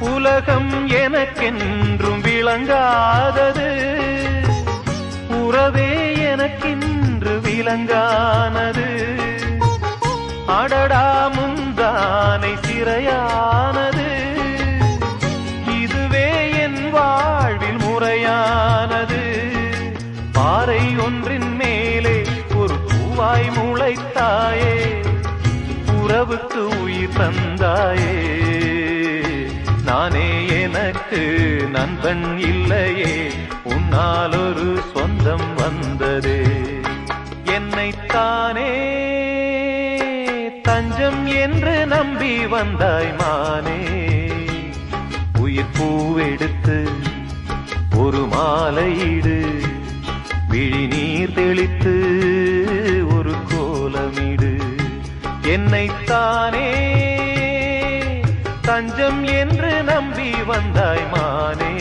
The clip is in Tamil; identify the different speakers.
Speaker 1: உலகம் எனக்கென்றும் விளங்காதது, உறவே எனக்கென்று விளங்கானது. அடடா முந்தானை சிறையானது, இதுவே என் வாழ்வில் முறையானது. பாறை ஒன்றின் மேலே ஒரு பூவாய் முளைத்தாயே, உறவுக்கு உயிர் தந்தாயே. நானே எனக்கு நண்பன் இல்லையே, உன்னால் ஒரு சொந்தம் வந்ததே. என்னைத்தானே தஞ்சம் என்று நம்பி வந்தாய் மானே. உயிர் பூவெடுத்து ஒரு மாலையிடு, விழி நீர் தெளித்து ஒரு கோலமிடு. என்னைத்தானே தஞ்சம் என்று நம்பி வந்தாய் மானே.